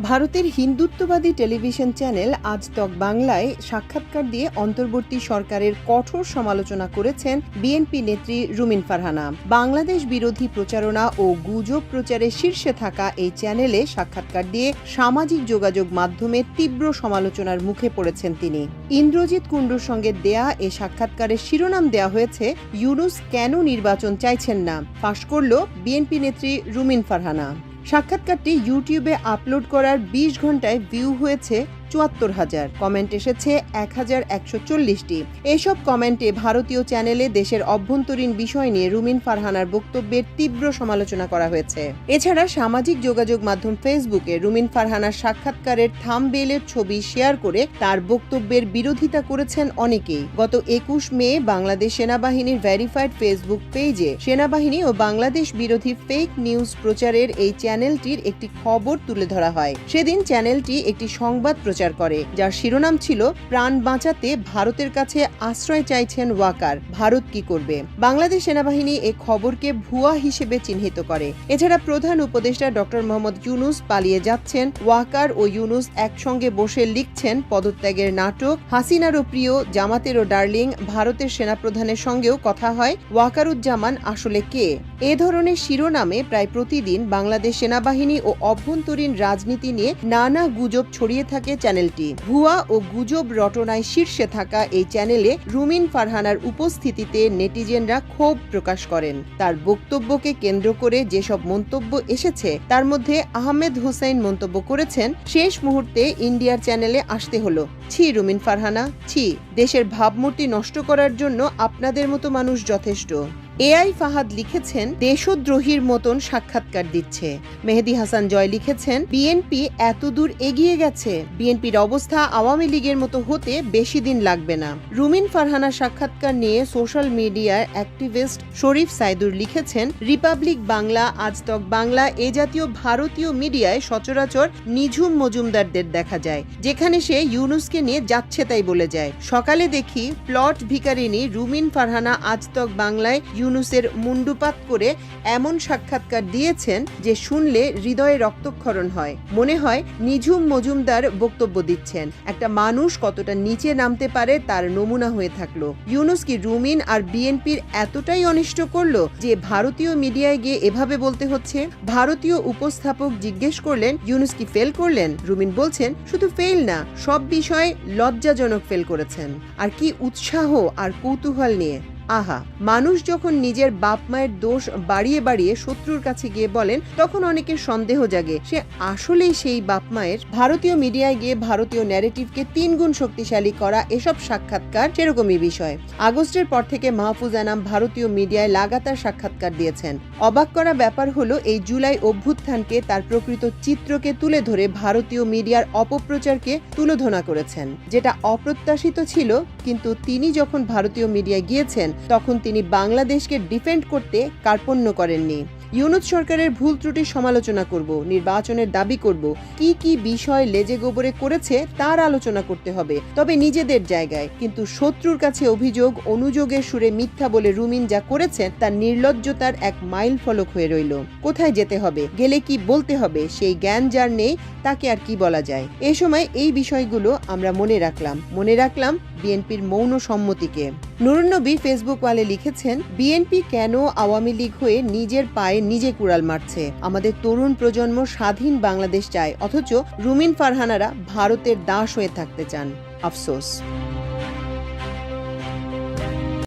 ভারতের হিন্দুত্ববাদী television channel আজ তক বাংলায় সাক্ষাৎকার দিয়ে অন্তর্বর্তী সরকারের কঠোর সমালোচনা করেছেন বিএনপি নেত্রী রুমিন ফারহানা। বাংলাদেশ বিরোধী প্রচারণা ও গুজব প্রচারে শীর্ষে থাকা এই চ্যানেলে সাক্ষাৎকার দিয়ে সামাজিক যোগাযোগ মাধ্যমে তীব্র সমালোচনার মুখে পড়েছেন তিনি। ইন্দ্রজিৎ কুণ্ডুর সঙ্গে দেয়া এ সাক্ষাৎকারের শিরোনাম দেয়া হয়েছে ইউনূস কেন নির্বাচন চাইছেন না, ফাঁস করল বিএনপি নেত্রী রুমিন ফারহানা। সাক্ষাৎকারটি ইউটিউবে আপলোড করার ২০ ঘন্টায় ভিউ হয়েছে ৭৪,০০০, কমেন্ট এসেছে ১,১৪০টি। এসব কমেন্টে ভারতীয় চ্যানেলে দেশের অভ্যন্তরীণ বিষয় নিয়ে রুমিন ফারহানার বক্তব্যের তীব্র সমালোচনা করা হয়েছে। এছাড়া সামাজিক যোগাযোগ মাধ্যম ফেসবুকে রুমিন ফারহানার সাক্ষাৎকারের থাম্বনেইলের ছবি শেয়ার করে তার বক্তব্যের বিরোধিতা করেছেন অনেকেই। গত ২১ মে বাংলাদেশ সেনাবাহিনীর ভেরিফাইড ফেসবুক পেজে সেনাবাহিনী ও বাংলাদেশ বিরোধী ফেক নিউজ প্রচারের এই চ্যানেলটির একটি খবর তুলে ধরা হয়। সেদিন চ্যানেলটি একটি সংবাদ প্রচার করে, যার শিরোনাম ছিল প্রাণ বাঁচাতে ভারতের কাছে আশ্রয় চাইছেন ওয়াকার, ভারত কি করবে। বাংলাদেশ সেনাবাহিনী এই খবরকে ভুয়া হিসেবে চিহ্নিত করে। এছাড়া প্রধান উপদেষ্টা ডক্টর মোহাম্মদ ইউনূস পালিয়ে যাচ্ছেন, ওয়াকার ও ইউনূস একসঙ্গে বসে লিখছেন পদত্যাগের নাটক, হাসিনারও প্রিয় জামাতেরও ডার্লিং, ভারতের সেনাপ্রধানের সঙ্গেও কথা হয়, ওয়াকারুজ্জামান আসলে কে। এ ধরনের শিরোনামে প্রায় প্রতিদিন বাংলাদেশ সেনাবাহিনী ও অভ্যন্তরীণ রাজনীতি নিয়ে নানা গুজব ছড়িয়ে থাকে চ্যানেলটি। ভুয়া ও গুজব রটনায় শীর্ষে থাকা এই চ্যানেলে রুমিন ফারহানার উপস্থিতিতে নেটিজেনরা ক্ষোভ প্রকাশ করেন। তার বক্তব্যকে কেন্দ্র করে যেসব মন্তব্য এসেছে তার মধ্যে আহমেদ হুসাইন মন্তব্য করেছেন, শেষ মুহূর্তে ইন্ডিয়ার চ্যানেলে আসতে হলো, ছি রুমিন ফারহানা, ছি, দেশের ভাবমূর্তি নষ্ট করার জন্য আপনাদের মতো মানুষ যথেষ্ট। এআই ফাহাদ লিখেছেন, দেশদ্রোহীর মতন সাক্ষাৎকার দিচ্ছে। মেহেদী হাসান জয় লিখেছেন, বিএনপি এত দূর এগিয়ে গেছে, বিএনপির অবস্থা আওয়ামী লীগের মতো হতে বেশি দিন লাগবে না। রুমিন ফারহানার সাক্ষাৎকার নিয়ে সোশ্যাল মিডিয়ার অ্যাক্টিভিস্ট শরীফ সাইদুর লিখেছেন, রিপাবলিক বাংলা, আজ তক বাংলা এ জাতীয় ভারতীয় মিডিয়ায় সচরাচর নিঝুম মজুমদারদের দেখা যায়, যেখানে সে ইউনূসকে নিয়ে যাচ্ছে তাই বলে যায়। সকালে দেখি প্লট ভিকারিনী রুমিন ফারহানা আজ তক বাংলায় ইউনূসের মুন্ডুপাত করে এমন সাক্ষাৎকার দিয়েছেন যে শুনলে হৃদয়ে রক্তক্ষরণ হয়, মনে হয় নিঝুম মজুমদার বক্তব্য দিচ্ছেন। একটা মানুষ কতটা নিচে নামতে পারে তার নমুনা হয়ে থাকলো। ইউনূস কি রুমিন আর বিএনপির এতটাই অনিষ্ট করলো যে ভারতীয় মিডিয়ায় গিয়ে এভাবে বলতে হচ্ছে? ভারতীয় উপস্থাপক জিজ্ঞেস করলেন, ইউনূস কি ফেল করলেন? রুমিন বলছেন, শুধু ফেল না, সব বিষয়ে লজ্জাজনক ফেল করেছেন। আর কি উৎসাহ আর কৌতূহল নিয়ে! আহা, মানুষ যখন নিজের বাপ মায়ের দোষ বাড়িয়ে বাড়িয়ে শত্রুর কাছে গিয়ে বলেন, তখন অনেকের সন্দেহ জাগে সে আসলেই সেই বাপ মায়ের। ভারতীয় মিডিয়ায় গিয়ে ভারতীয় ন্যারেটিভকে ৩ গুণ শক্তিশালী করা এসব সাক্ষাৎকার সেরকমই বিষয়। আগস্টের পর থেকে মাহফুজ আনাম ভারতীয় মিডিয়ায় লাগাতার সাক্ষাৎকার দিয়েছেন। অবাক করা ব্যাপার হলো, এই জুলাই অভ্যুত্থানকে, তার প্রকৃত চিত্রকে তুলে ধরে ভারতীয় মিডিয়ার অপপ্রচারকে তুলোধনা করেছেন, যেটা অপ্রত্যাশিত ছিল। কিন্তু তিনি যখন ভারতীয় মিডিয়ায় গিয়েছেন তখন তিনি বাংলাদেশকে ডিফেন্ড করতে কার্পণ্য করেননি। ইউনূস সরকারের ভুল ত্রুটির সমালোচনা করব, নির্বাচনের দাবি করব, কি কি বিষয় লেজে গোবরে করেছে তার আলোচনা করতে হবে, তবে নিজেদের জায়গায়। কিন্তু শত্রুর কাছে অভিযোগ, অনুযোগের সুরে মিথ্যা বলে রুমিন যা করেছেন তার নির্লজ্জতার এক মাইল ফলক হয়ে রইল। কোথায় যেতে হবে, গেলে কি বলতে হবে, সেই জ্ঞান যার নেই তাকে আর কি বলা যায়। এ সময় এই বিষয়গুলো আমরা মনে রাখলাম বিএনপির মৌন সম্মতিকে। নুরুন নবী ফেসবুক ওয়ালে লিখেছেন, বিএনপি কেন আওয়ামী লীগ হয়ে নিজের পায়ে নিজে কুড়াল মারছে? আমাদের তরুণ প্রজন্ম স্বাধীন বাংলাদেশ চায়, অথচ রুমিন ফারহানারা ভারতের দাস হয়ে থাকতে চান। আফসোস।